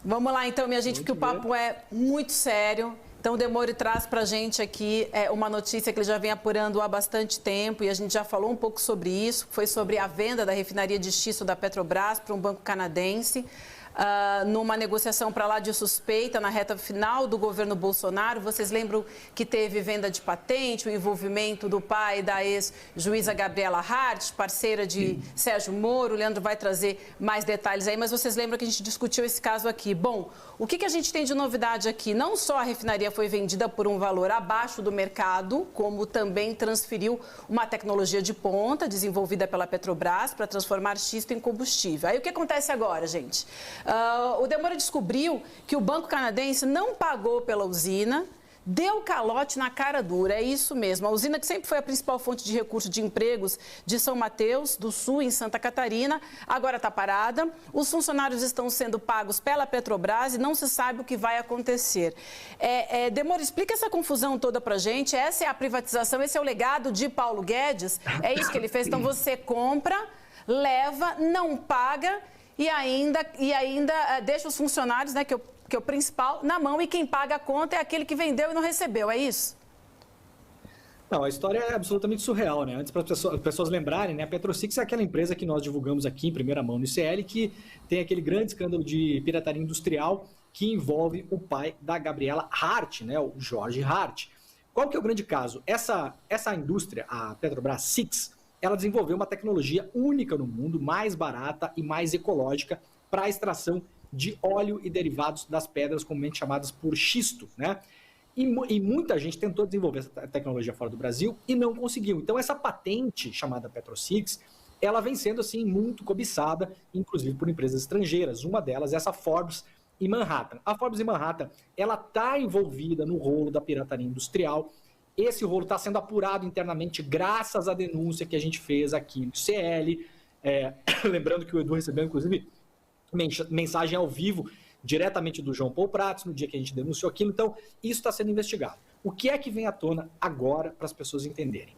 Vamos lá então, minha gente, porque o papo é muito sério. Então, o Demori traz para a gente aqui uma notícia que ele já vem apurando há bastante tempo e a gente já falou um pouco sobre isso. Foi sobre a venda da refinaria de xisto da Petrobras para um banco canadense. Numa negociação para lá de suspeita na reta final do governo Bolsonaro. Vocês lembram que teve venda de patente, o envolvimento do pai da ex-juíza Gabriela Hart, parceira de Sérgio Moro. O Leandro vai trazer mais detalhes aí, mas vocês lembram que a gente discutiu esse caso aqui. Bom, o que a gente tem de novidade aqui? Não só a refinaria foi vendida por um valor abaixo do mercado, como também transferiu uma tecnologia de ponta desenvolvida pela Petrobras para transformar xisto em combustível. Aí o que acontece agora, gente? O Demori descobriu que o banco canadense não pagou pela usina, deu calote na cara dura, é isso mesmo. A usina que sempre foi a principal fonte de recursos de empregos de São Mateus do Sul, em Santa Catarina, agora está parada. Os funcionários estão sendo pagos pela Petrobras e não se sabe o que vai acontecer. Demori, explica essa confusão toda para a gente. Essa é a privatização, esse é o legado de Paulo Guedes, é isso que ele fez. Então você compra, leva, não paga e ainda deixa os funcionários, né, que é o principal, na mão, e quem paga a conta é aquele que vendeu e não recebeu, é isso? Não, a história é absolutamente surreal, né? Antes, para as pessoas lembrarem, né, a PetroSix é aquela empresa que nós divulgamos aqui em primeira mão no ICL, que tem aquele grande escândalo de pirataria industrial que envolve o pai da Gabriela Hart, né, o Jorge Hart. Qual que é o grande caso? Essa indústria, a Petrobras Six, ela desenvolveu uma tecnologia única no mundo, mais barata e mais ecológica para a extração de óleo e derivados das pedras comumente chamadas por xisto, né? E muita gente tentou desenvolver essa tecnologia fora do Brasil e não conseguiu. Então essa patente chamada PetroSix, ela vem sendo assim muito cobiçada, inclusive por empresas estrangeiras. Uma delas é essa Forbes e Manhattan. A Forbes e Manhattan, ela está envolvida no rolo da pirataria industrial. Esse rolo está sendo apurado internamente graças à denúncia que a gente fez aqui no CL. Lembrando que o Edu recebeu, inclusive, mensagem ao vivo diretamente do João Paulo Prats no dia que a gente denunciou aquilo. Então, isso está sendo investigado. O que é que vem à tona agora para as pessoas entenderem?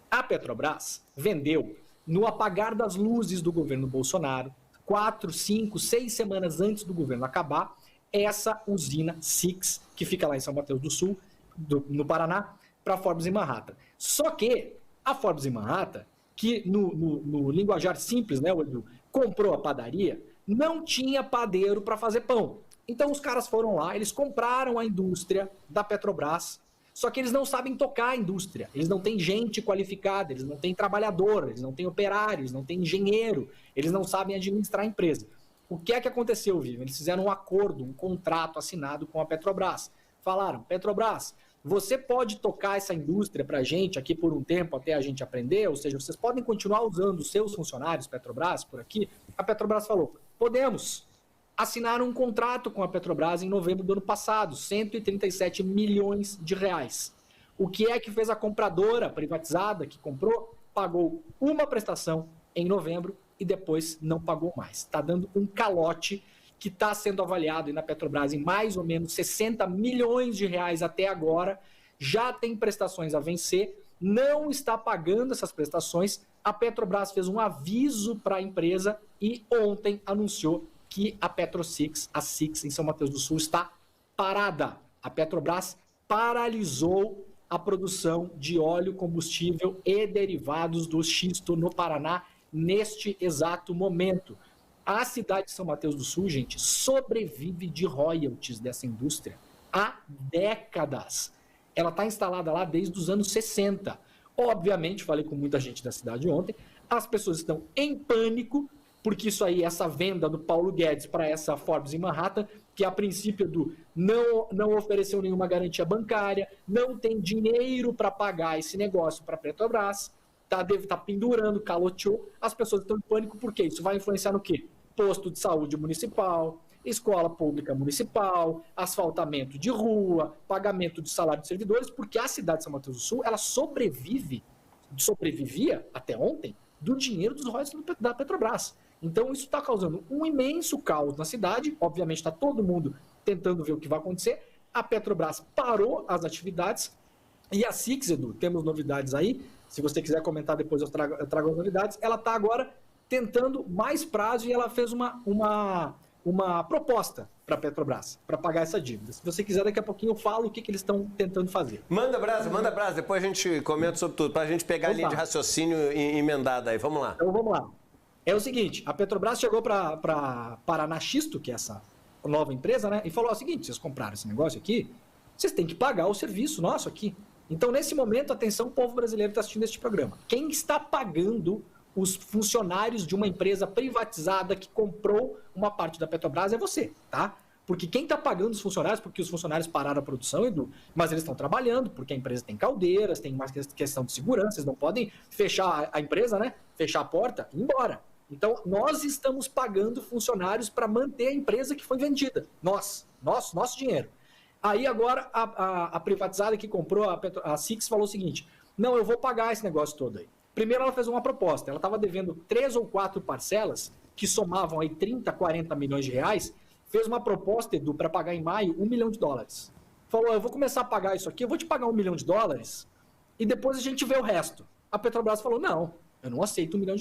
A Petrobras vendeu, no apagar das luzes do governo Bolsonaro, 4, 5, 6 semanas antes do governo acabar, essa usina Six, que fica lá em São Mateus do Sul, no Paraná, para a Forbes e Manhattan. Só que a Forbes e Manhattan, que no linguajar simples, né, comprou a padaria, não tinha padeiro para fazer pão. Então os caras foram lá, eles compraram a indústria da Petrobras, só que eles não sabem tocar a indústria, eles não têm gente qualificada, eles não têm trabalhador, eles não têm operário, eles não têm engenheiro, eles não sabem administrar a empresa. O que é que aconteceu, Vivian? Eles fizeram um acordo, um contrato assinado com a Petrobras. Falaram, Petrobras, você pode tocar essa indústria para a gente aqui por um tempo até a gente aprender, ou seja, vocês podem continuar usando os seus funcionários, Petrobras, por aqui? A Petrobras falou, podemos. Assinaram um contrato com a Petrobras em novembro do ano passado, 137 milhões de reais. O que é que fez a compradora privatizada que comprou? Pagou uma prestação em novembro e depois não pagou mais. Está dando um calote que está sendo avaliado na Petrobras em mais ou menos 60 milhões de reais até agora, já tem prestações a vencer, não está pagando essas prestações. A Petrobras fez um aviso para a empresa e ontem anunciou que a PetroSix, a Six em São Mateus do Sul, está parada. A Petrobras paralisou a produção de óleo, combustível e derivados do xisto no Paraná neste exato momento. A cidade de São Mateus do Sul, gente, sobrevive de royalties dessa indústria há décadas. Ela está instalada lá desde os anos 60. Obviamente, falei com muita gente da cidade ontem, as pessoas estão em pânico, porque isso aí, essa venda do Paulo Guedes para essa Forbes em Manhattan, que a princípio não ofereceu nenhuma garantia bancária, não tem dinheiro para pagar esse negócio para a Petrobras, tá pendurando, caloteou, as pessoas estão em pânico, porque isso vai influenciar no quê? Posto de saúde municipal, escola pública municipal, asfaltamento de rua, pagamento de salário de servidores, porque a cidade de São Mateus do Sul, ela sobrevivia até ontem do dinheiro dos royalties da Petrobras. Então isso está causando um imenso caos na cidade, obviamente está todo mundo tentando ver o que vai acontecer, a Petrobras parou as atividades e a Six, Edu, temos novidades aí, se você quiser comentar depois eu trago as novidades, ela está agora tentando mais prazo e ela fez uma uma proposta para a Petrobras, para pagar essa dívida. Se você quiser, daqui a pouquinho eu falo o que eles estão tentando fazer. Manda brasa, depois a gente comenta sobre tudo, para a gente pegar a linha de raciocínio emendada aí. Vamos lá. Então vamos lá. É o seguinte, a Petrobras chegou para Paranaxisto, que é essa nova empresa, né, e falou o seguinte: vocês compraram esse negócio aqui, vocês têm que pagar o serviço nosso aqui. Então, nesse momento, atenção, povo brasileiro que está assistindo este programa. Quem está pagando os funcionários de uma empresa privatizada que comprou uma parte da Petrobras é você, tá? Porque quem está pagando os funcionários, porque os funcionários pararam a produção, Edu, mas eles estão trabalhando, porque a empresa tem caldeiras, tem uma questão de segurança, eles não podem fechar a empresa, né? Fechar a porta e ir embora. Então, nós estamos pagando funcionários para manter a empresa que foi vendida. Nosso dinheiro. Aí agora a privatizada que comprou, a Six, falou o seguinte: não, eu vou pagar esse negócio todo aí. Primeiro ela fez uma proposta, ela estava devendo 3 ou 4 parcelas, que somavam aí 30, 40 milhões de reais, fez uma proposta, Edu, para pagar em maio $1 milhão. Falou: eu vou começar a pagar isso aqui, eu vou te pagar $1 milhão e depois a gente vê o resto. A Petrobras falou: não, eu não aceito $1 milhão.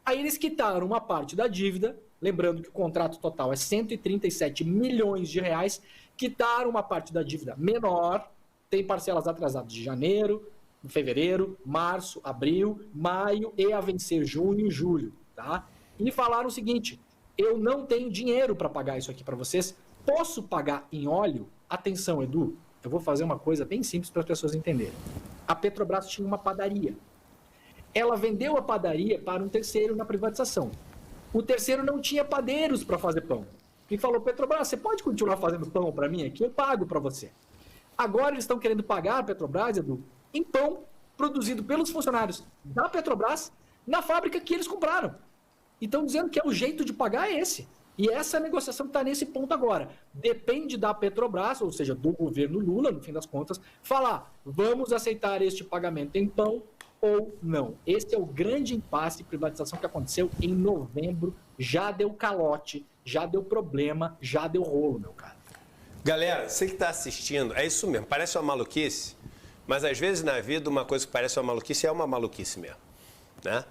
Aí eles quitaram uma parte da dívida, lembrando que o contrato total é 137 milhões de reais, quitaram uma parte da dívida menor, tem parcelas atrasadas de janeiro, fevereiro, março, abril, maio e a vencer junho e julho, tá? E falaram o seguinte: eu não tenho dinheiro para pagar isso aqui para vocês, posso pagar em óleo? Atenção, Edu, eu vou fazer uma coisa bem simples para as pessoas entenderem. A Petrobras tinha uma padaria. Ela vendeu a padaria para um terceiro na privatização. O terceiro não tinha padeiros para fazer pão. E falou: Petrobras, você pode continuar fazendo pão para mim aqui? Eu pago para você. Agora eles estão querendo pagar a Petrobras, Edu, em pão produzido pelos funcionários da Petrobras na fábrica que eles compraram. E estão dizendo que o jeito de pagar é esse. E essa negociação está nesse ponto agora. Depende da Petrobras, ou seja, do governo Lula, no fim das contas, falar: vamos aceitar este pagamento em pão ou não. Esse é o grande impasse de privatização que aconteceu em novembro. Já deu calote, já deu problema, já deu rolo, meu cara. Galera, você que está assistindo, é isso mesmo, parece uma maluquice, mas às vezes na vida uma coisa que parece uma maluquice é uma maluquice mesmo, né?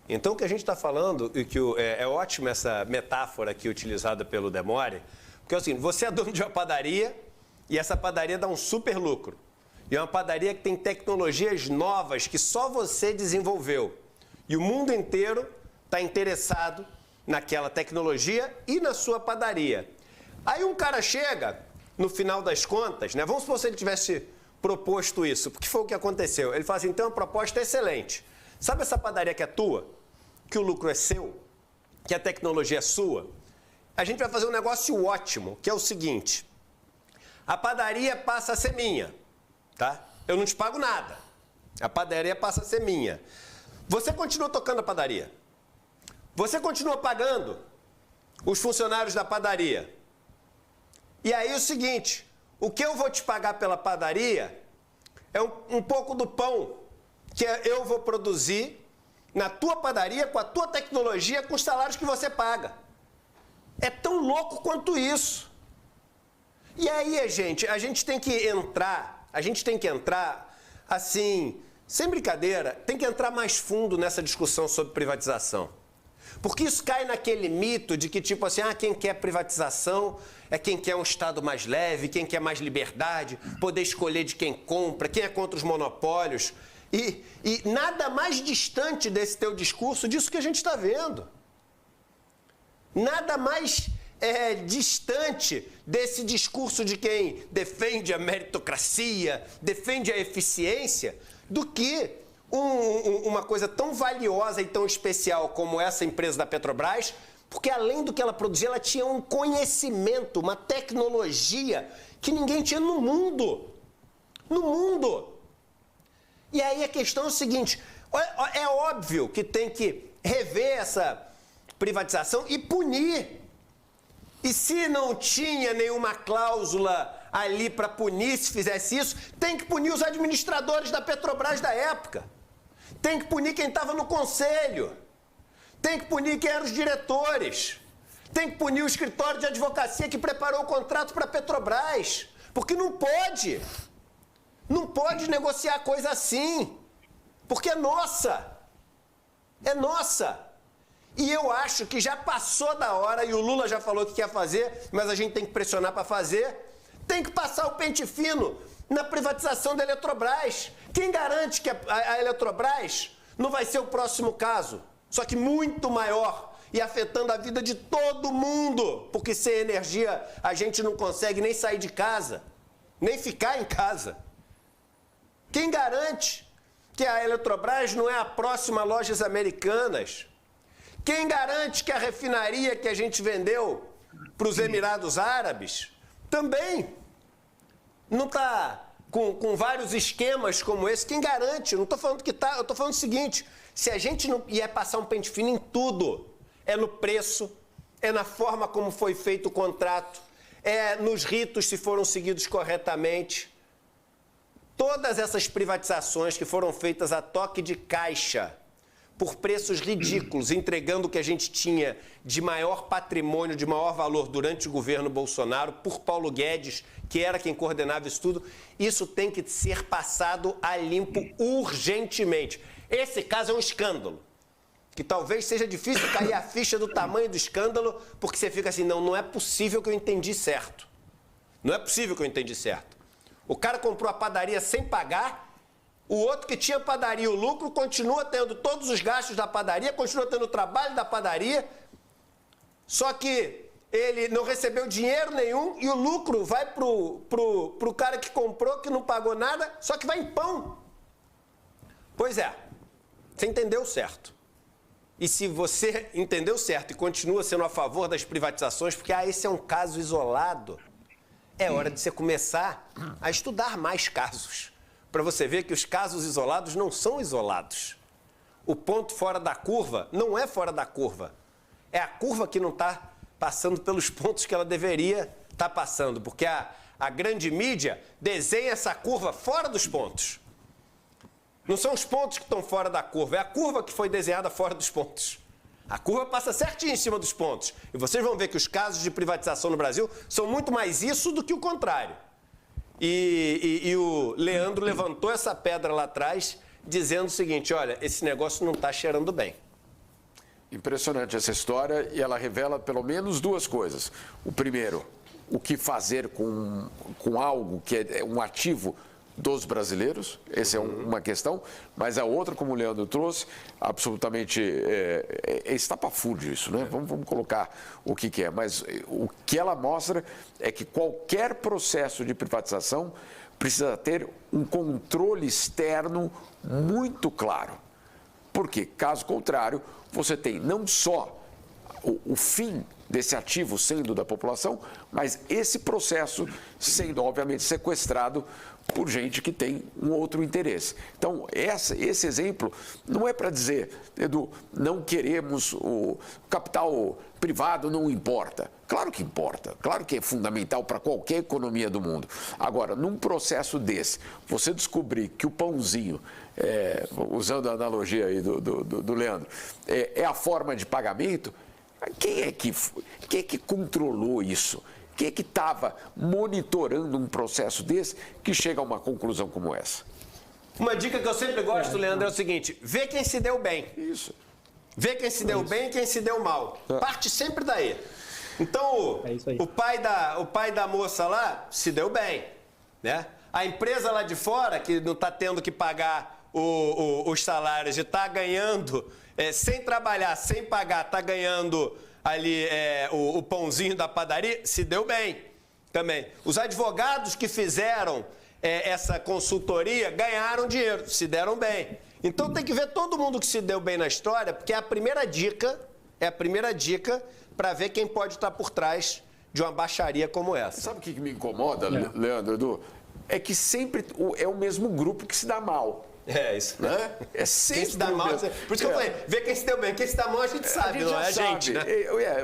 Então o que a gente está falando, e que é ótima essa metáfora aqui utilizada pelo Demore, porque é o seguinte: você é dono de uma padaria e essa padaria dá um super lucro. E é uma padaria que tem tecnologias novas que só você desenvolveu. E o mundo inteiro está interessado naquela tecnologia e na sua padaria. Aí um cara chega, no final das contas, né? Vamos supor se ele tivesse proposto isso, porque foi o que aconteceu. Ele fala assim: então a proposta é excelente. Sabe essa padaria que é tua? Que o lucro é seu? Que a tecnologia é sua? A gente vai fazer um negócio ótimo, que é o seguinte: a padaria passa a ser minha. Tá? Eu não te pago nada. A padaria passa a ser minha. Você continua tocando a padaria. Você continua pagando os funcionários da padaria. E aí o seguinte: o que eu vou te pagar pela padaria é um pouco do pão que eu vou produzir na tua padaria, com a tua tecnologia, com os salários que você paga. É tão louco quanto isso. E aí, a gente tem que entrar... A gente tem que entrar, assim, sem brincadeira, tem que entrar mais fundo nessa discussão sobre privatização. Porque isso cai naquele mito de que, tipo assim, quem quer privatização é quem quer um Estado mais leve, quem quer mais liberdade, poder escolher de quem compra, quem é contra os monopólios. E nada mais distante desse teu discurso disso que a gente está vendo. Nada mais... distante desse discurso de quem defende a meritocracia, defende a eficiência, do que uma coisa tão valiosa e tão especial como essa empresa da Petrobras, porque além do que ela produzia, ela tinha um conhecimento, uma tecnologia que ninguém tinha no mundo. No mundo! E aí a questão é o seguinte: é óbvio que tem que rever essa privatização e punir. E se não tinha nenhuma cláusula ali para punir se fizesse isso, tem que punir os administradores da Petrobras da época. Tem que punir quem estava no conselho. Tem que punir quem eram os diretores. Tem que punir o escritório de advocacia que preparou o contrato para a Petrobras. Porque não pode. Não pode negociar coisa assim. Porque é nossa. É nossa. E eu acho que já passou da hora, e o Lula já falou que quer fazer, mas a gente tem que pressionar para fazer, tem que passar o pente fino na privatização da Eletrobras. Quem garante que a Eletrobras não vai ser o próximo caso? Só que muito maior e afetando a vida de todo mundo. Porque sem energia a gente não consegue nem sair de casa, nem ficar em casa. Quem garante que a Eletrobras não é a próxima Lojas Americanas? Quem garante que a refinaria que a gente vendeu para os Emirados Árabes também não está com vários esquemas como esse? Quem garante? Eu não estou falando que está, eu estou falando o seguinte, se a gente não ia passar um pente fino em tudo, é no preço, é na forma como foi feito o contrato, é nos ritos se foram seguidos corretamente. Todas essas privatizações que foram feitas a toque de caixa, por preços ridículos, entregando o que a gente tinha de maior patrimônio, de maior valor durante o governo Bolsonaro, por Paulo Guedes, que era quem coordenava isso tudo, isso tem que ser passado a limpo urgentemente. Esse caso é um escândalo, que talvez seja difícil cair a ficha do tamanho do escândalo, porque você fica assim, não é possível que eu entendi certo. Não é possível que eu entendi certo. O cara comprou a padaria sem pagar, o outro que tinha padaria, o lucro, continua tendo todos os gastos da padaria, continua tendo o trabalho da padaria, só que ele não recebeu dinheiro nenhum e o lucro vai pro cara que comprou, que não pagou nada, só que vai em pão. Pois é, você entendeu certo. E se você entendeu certo e continua sendo a favor das privatizações, porque esse é um caso isolado, é hora de você começar a estudar mais casos, para você ver que os casos isolados não são isolados. O ponto fora da curva não é fora da curva. É a curva que não está passando pelos pontos que ela deveria estar passando, porque a grande mídia desenha essa curva fora dos pontos. Não são os pontos que estão fora da curva, é a curva que foi desenhada fora dos pontos. A curva passa certinho em cima dos pontos. E vocês vão ver que os casos de privatização no Brasil são muito mais isso do que o contrário. E o Leandro levantou essa pedra lá atrás, dizendo o seguinte, olha, esse negócio não está cheirando bem. Impressionante essa história e ela revela pelo menos duas coisas. O primeiro, o que fazer com algo que é um ativo dos brasileiros, essa é uma questão, mas a outra, como o Leandro trouxe, absolutamente estapafúrdio isso, né? Vamos colocar o que é, mas o que ela mostra é que qualquer processo de privatização precisa ter um controle externo muito claro, porque, caso contrário, você tem não só o fim desse ativo sendo da população, mas esse processo sendo, obviamente, sequestrado por gente que tem um outro interesse. Então, esse exemplo não é para dizer, Edu, não queremos o capital privado, não importa. Claro que importa, claro que é fundamental para qualquer economia do mundo. Agora, num processo desse, você descobrir que o pãozinho, usando a analogia aí do Leandro, é a forma de pagamento, quem é que controlou isso? Quem é que estava monitorando um processo desse que chega a uma conclusão como essa? Uma dica que eu sempre gosto, Leandro, é o seguinte, vê quem se deu bem. Isso. Vê quem se deu bem e quem se deu mal. Parte sempre daí. Então, o pai da moça lá se deu bem, né? A empresa lá de fora, que não está tendo que pagar os salários e está ganhando, sem trabalhar, sem pagar, está ganhando ali o pãozinho da padaria, se deu bem também. Os advogados que fizeram essa consultoria ganharam dinheiro, se deram bem. Então tem que ver todo mundo que se deu bem na história, porque é a primeira dica para ver quem pode estar por trás de uma baixaria como essa. Sabe o que me incomoda, Leandro, Edu? É que sempre é o mesmo grupo que se dá mal. É isso. Né? É sempre quem se dá mal. Por isso que eu falei, vê quem se deu bem. Quem se dá mal a gente sabe, não é a gente, né?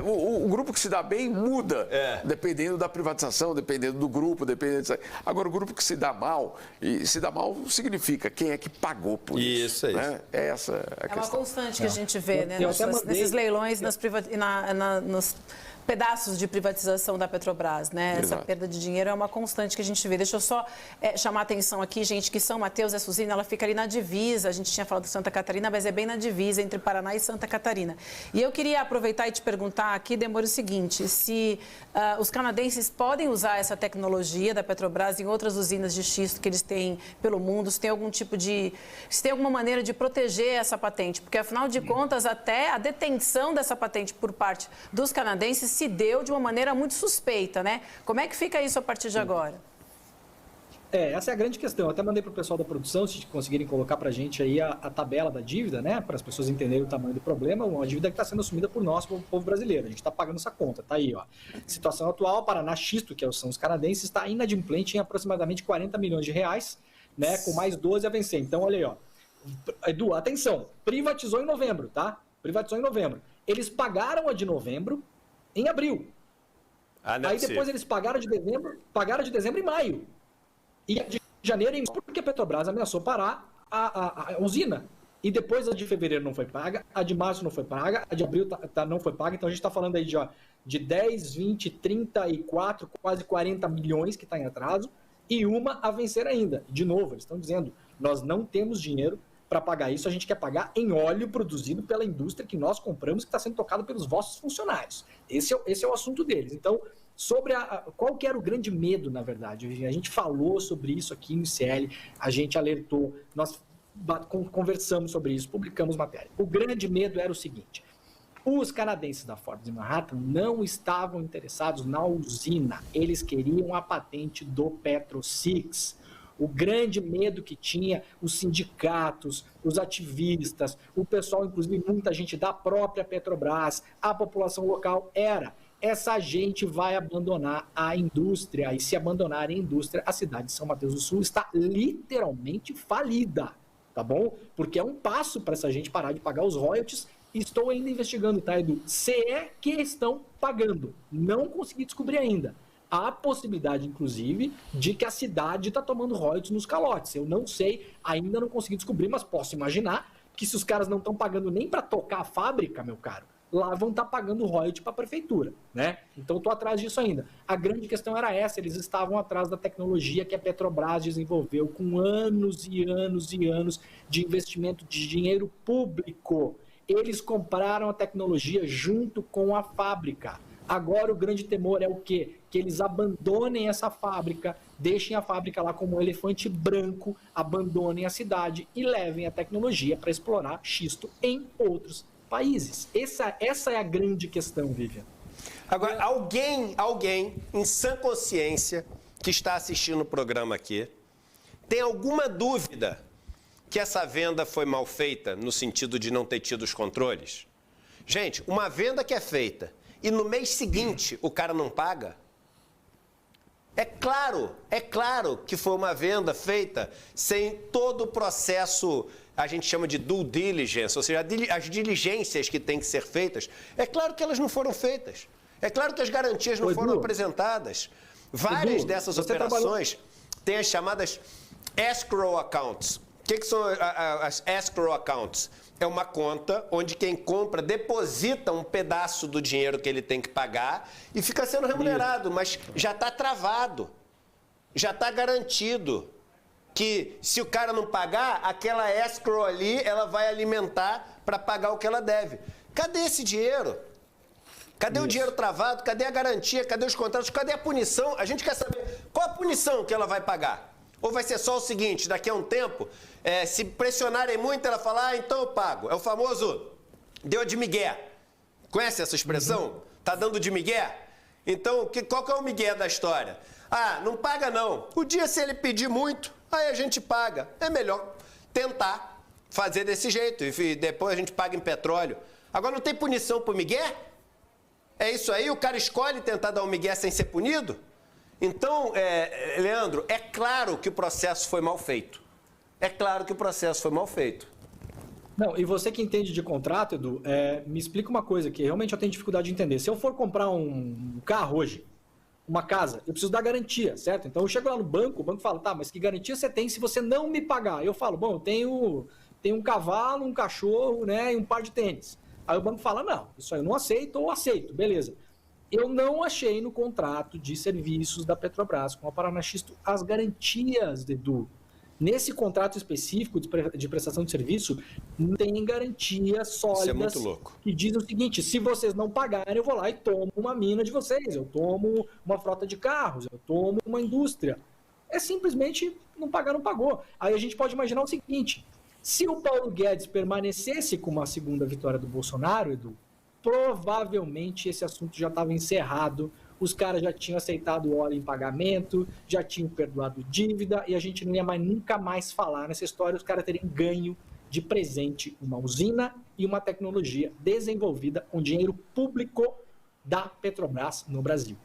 O grupo que se dá bem muda, dependendo da privatização, dependendo do grupo, dependendo. Agora, o grupo que se dá mal, e se dá mal significa quem é que pagou por isso. Isso, é isso. Né? Essa é a questão. Uma constante que a gente vê, né? Nesses leilões, pedaços de privatização da Petrobras, né? Exato. Essa perda de dinheiro é uma constante que a gente vê. Deixa eu só chamar a atenção aqui, gente, que São Mateus, essa usina, ela fica ali na divisa. A gente tinha falado de Santa Catarina, mas é bem na divisa entre Paraná e Santa Catarina. E eu queria aproveitar e te perguntar aqui, Demore, o seguinte, se os canadenses podem usar essa tecnologia da Petrobras em outras usinas de xisto que eles têm pelo mundo, se tem algum tipo de... se tem alguma maneira de proteger essa patente, porque afinal de contas, até a detenção dessa patente por parte dos canadenses se deu de uma maneira muito suspeita, né? Como é que fica isso a partir de agora? Essa é a grande questão. Eu até mandei para o pessoal da produção, se conseguirem colocar para a gente aí a tabela da dívida, né? Para as pessoas entenderem o tamanho do problema. Uma dívida que está sendo assumida por nós, pelo povo brasileiro. A gente está pagando essa conta, tá aí, ó. Situação atual, Paraná Xisto, que são os canadenses, está inadimplente em aproximadamente 40 milhões de reais, né? Com mais 12 a vencer. Então, olha aí, ó. Edu, atenção, privatizou em novembro, tá? Privatizou em novembro. Eles pagaram a de novembro em abril. Aí depois eles pagaram de dezembro em maio. E a de janeiro em porque a Petrobras ameaçou parar a usina. E depois a de fevereiro não foi paga, a de março não foi paga, a de abril não foi paga. Então a gente está falando aí de 10, 20, 34, quase 40 milhões que está em atraso e uma a vencer ainda. De novo, eles estão dizendo, nós não temos dinheiro para pagar isso, a gente quer pagar em óleo produzido pela indústria que nós compramos, que está sendo tocado pelos vossos funcionários. Esse é o assunto deles. Então, sobre qual que era o grande medo, na verdade? A gente falou sobre isso aqui no ICL, a gente alertou, nós conversamos sobre isso, publicamos matéria. O grande medo era o seguinte: os canadenses da Ford de Manhattan não estavam interessados na usina, eles queriam a patente do PetroSix. O grande medo que tinha os sindicatos, os ativistas, o pessoal, inclusive muita gente da própria Petrobras, a população local, era: essa gente vai abandonar a indústria, e se abandonar a indústria, a cidade de São Mateus do Sul está literalmente falida, tá bom? Porque é um passo para essa gente parar de pagar os royalties. Estou ainda investigando, tá, Edu? Se é que estão pagando, não consegui descobrir ainda. Há possibilidade, inclusive, de que a cidade está tomando royalties nos calotes. Eu não sei, ainda não consegui descobrir, mas posso imaginar que se os caras não estão pagando nem para tocar a fábrica, meu caro, lá vão estar pagando royalties para a prefeitura, né? Então, estou atrás disso ainda. A grande questão era essa: eles estavam atrás da tecnologia que a Petrobras desenvolveu com anos e anos e anos de investimento de dinheiro público. Eles compraram a tecnologia junto com a fábrica. Agora o grande temor é o quê? Que eles abandonem essa fábrica, deixem a fábrica lá como um elefante branco, abandonem a cidade e levem a tecnologia para explorar xisto em outros países. Essa é a grande questão, Vivian. Agora, alguém em sã consciência que está assistindo o programa aqui, tem alguma dúvida que essa venda foi mal feita, no sentido de não ter tido os controles? Gente, uma venda que é feita e no mês seguinte o cara não paga, é claro que foi uma venda feita sem todo o processo, a gente chama de due diligence, ou seja, as diligências que têm que ser feitas. É claro que elas não foram feitas. É claro que as garantias não foram apresentadas. Várias dessas operações têm as chamadas escrow accounts. O que são as escrow accounts? É uma conta onde quem compra deposita um pedaço do dinheiro que ele tem que pagar e fica sendo remunerado, mas já está travado, já está garantido que se o cara não pagar, aquela escrow ali, ela vai alimentar para pagar o que ela deve. Cadê esse dinheiro? Cadê o dinheiro travado? Cadê a garantia? Cadê os contratos? Cadê a punição? A gente quer saber qual a punição que ela vai pagar. Ou vai ser só o seguinte: daqui a um tempo, se pressionarem muito, ela fala, então eu pago. É o famoso deu de migué. Conhece essa expressão? Tá dando de migué? Então, qual que é o migué da história? Ah, não paga não. O dia, se ele pedir muito, aí a gente paga. É melhor tentar fazer desse jeito e depois a gente paga em petróleo. Agora, não tem punição pro migué? É isso aí? O cara escolhe tentar dar um migué sem ser punido? Então, Leandro, é claro que o processo foi mal feito. É claro que o processo foi mal feito. Não, e você que entende de contrato, Edu, me explica uma coisa que realmente eu tenho dificuldade de entender. Se eu for comprar um carro hoje, uma casa, eu preciso dar garantia, certo? Então eu chego lá no banco, o banco fala, tá, mas que garantia você tem se você não me pagar? Eu falo, bom, eu tenho um cavalo, um cachorro, né, e um par de tênis. Aí o banco fala, não, isso aí eu não aceito ou aceito, beleza. Eu não achei no contrato de serviços da Petrobras com a Paranaxisto as garantias, Edu. Nesse contrato específico de prestação de serviço, não tem garantias sólidas que dizem o seguinte: se vocês não pagarem, eu vou lá e tomo uma mina de vocês, eu tomo uma frota de carros, eu tomo uma indústria. É simplesmente não pagar, não pagou. Aí a gente pode imaginar o seguinte: se o Paulo Guedes permanecesse com uma segunda vitória do Bolsonaro, Edu, provavelmente esse assunto já estava encerrado, os caras já tinham aceitado o óleo em pagamento, já tinham perdoado dívida e a gente não ia nunca mais falar nessa história. Os caras teriam ganho de presente uma usina e uma tecnologia desenvolvida com dinheiro público da Petrobras no Brasil.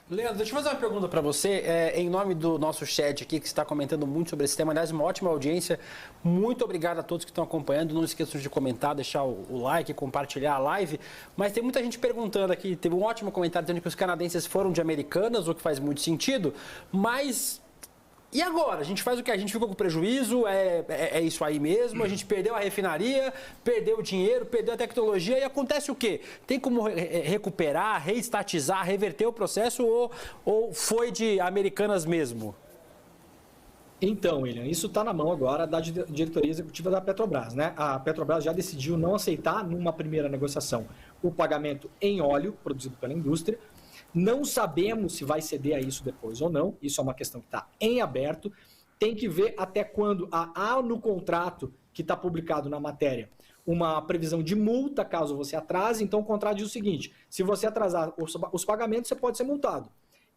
Leandro, deixa eu fazer uma pergunta para você, em nome do nosso chat aqui, que está comentando muito sobre esse tema. Aliás, uma ótima audiência. Muito obrigado a todos que estão acompanhando. Não esqueçam de comentar, deixar o like, compartilhar a live. Mas tem muita gente perguntando aqui. Teve um ótimo comentário dizendo que os canadenses foram de Americanas, o que faz muito sentido. Mas e agora? A gente faz o quê? A gente ficou com prejuízo? É isso aí mesmo? A gente perdeu a refinaria, perdeu o dinheiro, perdeu a tecnologia e acontece o quê? Tem como recuperar, reestatizar, reverter o processo ou foi de Americanas mesmo? Então, William, isso está na mão agora da diretoria executiva da Petrobras, né? A Petrobras já decidiu não aceitar, numa primeira negociação, o pagamento em óleo produzido pela indústria. Não sabemos se vai ceder a isso depois ou não. Isso é uma questão que está em aberto. Tem que ver até quando há no contrato que está publicado na matéria uma previsão de multa caso você atrase. Então o contrato diz o seguinte: se você atrasar os pagamentos, você pode ser multado.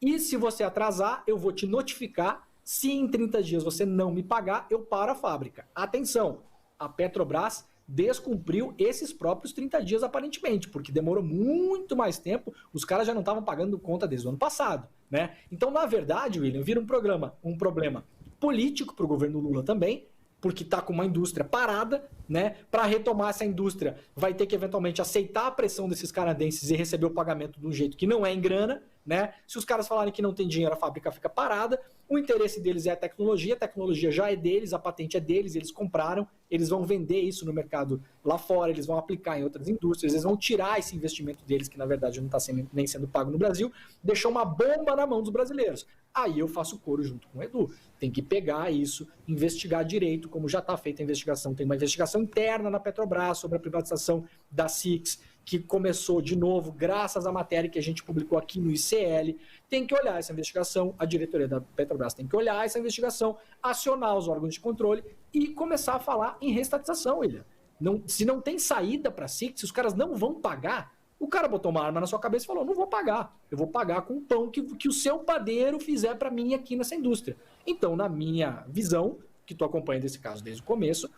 E se você atrasar, eu vou te notificar. Se em 30 dias você não me pagar, eu paro a fábrica. Atenção, a Petrobras descumpriu esses próprios 30 dias aparentemente, porque demorou muito mais tempo, os caras já não estavam pagando conta desde o ano passado, né? Então, na verdade, William, vira um problema político para o governo Lula também, porque está com uma indústria parada, né? Para retomar essa indústria, vai ter que eventualmente aceitar a pressão desses canadenses e receber o pagamento de um jeito que não é em grana, né? Se os caras falarem que não tem dinheiro, a fábrica fica parada. O interesse deles é a tecnologia já é deles, a patente é deles, eles compraram, eles vão vender isso no mercado lá fora, eles vão aplicar em outras indústrias, eles vão tirar esse investimento deles, que na verdade não está nem sendo pago no Brasil, deixou uma bomba na mão dos brasileiros. Aí eu faço coro junto com o Edu. Tem que pegar isso, investigar direito, como já está feita a investigação. Tem uma investigação interna na Petrobras sobre a privatização da SIX, que começou de novo graças à matéria que a gente publicou aqui no ICL. Tem que olhar essa investigação, a diretoria da Petrobras tem que olhar essa investigação, acionar os órgãos de controle e começar a falar em restatização, William. Se não tem saída para a SIX, se os caras não vão pagar, o cara botou uma arma na sua cabeça e falou: não vou pagar, eu vou pagar com o pão que o seu padeiro fizer para mim aqui nessa indústria. Então, na minha visão, que estou acompanhando esse caso desde o começo,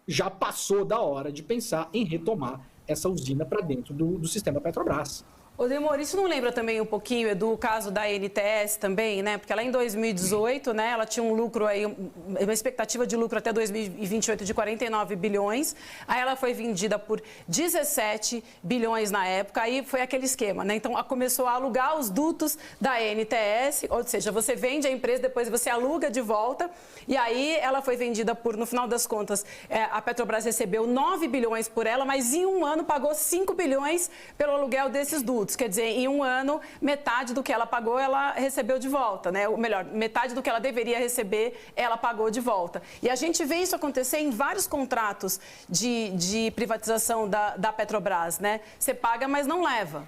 já passou da hora de pensar em retomar essa usina para dentro do sistema Petrobras. Ô, Demor, isso não lembra também um pouquinho, Edu, o caso da NTS também, né? Porque lá em 2018, né, ela tinha um lucro aí, uma expectativa de lucro até 2028 de 49 bilhões. Aí ela foi vendida por 17 bilhões na época. Aí foi aquele esquema, né? Então, ela começou a alugar os dutos da NTS, ou seja, você vende a empresa, depois você aluga de volta. E aí ela foi vendida por, no final das contas, a Petrobras recebeu 9 bilhões por ela, mas em um ano pagou 5 bilhões pelo aluguel desses dutos. Quer dizer, em um ano, metade do que ela pagou, ela recebeu de volta, né? Ou melhor, metade do que ela deveria receber, ela pagou de volta. E a gente vê isso acontecer em vários contratos de privatização da Petrobras, né? Você paga, mas não leva.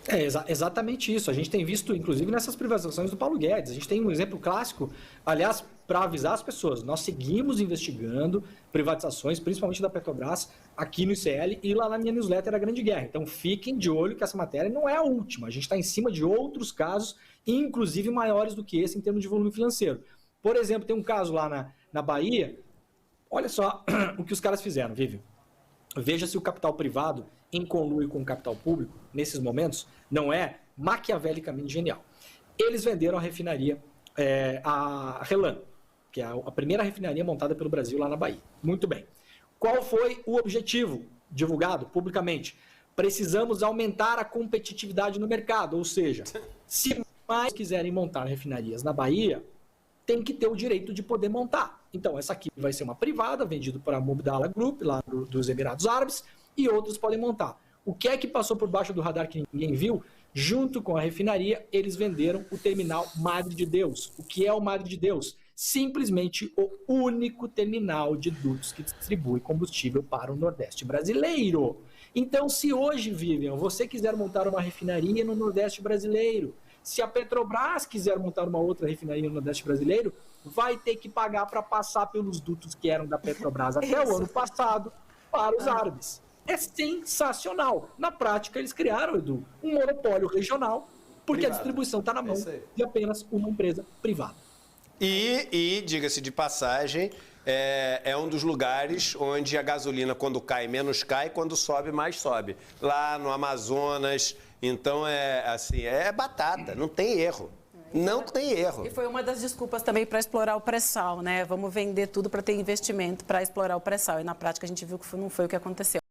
É exatamente isso. A gente tem visto, inclusive, nessas privatizações do Paulo Guedes. A gente tem um exemplo clássico, aliás, para avisar as pessoas. Nós seguimos investigando privatizações, principalmente da Petrobras, aqui no ICL e lá na minha newsletter A Grande Guerra. Então, fiquem de olho que essa matéria não é a última. A gente está em cima de outros casos, inclusive maiores do que esse em termos de volume financeiro. Por exemplo, tem um caso lá na Bahia. Olha só o que os caras fizeram, Vivian. Veja se o capital privado, em conluio com o capital público, nesses momentos, não é maquiavelicamente genial. Eles venderam a refinaria, a Relan, que é a primeira refinaria montada pelo Brasil lá na Bahia. Muito bem. Qual foi o objetivo divulgado publicamente? Precisamos aumentar a competitividade no mercado, ou seja, se mais quiserem montar refinarias na Bahia, tem que ter o direito de poder montar. Então, essa aqui vai ser uma privada, vendida para a Mubdala Group, lá dos Emirados Árabes, e outros podem montar. O que é que passou por baixo do radar que ninguém viu? Junto com a refinaria, eles venderam o terminal Madre de Deus. O que é o Madre de Deus? Simplesmente o único terminal de dutos que distribui combustível para o Nordeste brasileiro. Então, se hoje, Vivian, você quiser montar uma refinaria no Nordeste brasileiro, se a Petrobras quiser montar uma outra refinaria no Nordeste brasileiro, vai ter que pagar para passar pelos dutos que eram da Petrobras até o ano passado para os árabes. É sensacional. Na prática, eles criaram, Edu, um monopólio regional, porque a distribuição está na mão de apenas uma empresa privada. E diga-se de passagem, é um dos lugares onde a gasolina, quando cai, menos cai, quando sobe, mais sobe. Lá no Amazonas, então é batata, não tem erro. Não tem erro. E foi uma das desculpas também para explorar o pré-sal, né? Vamos vender tudo para ter investimento para explorar o pré-sal. E na prática a gente viu que não foi o que aconteceu.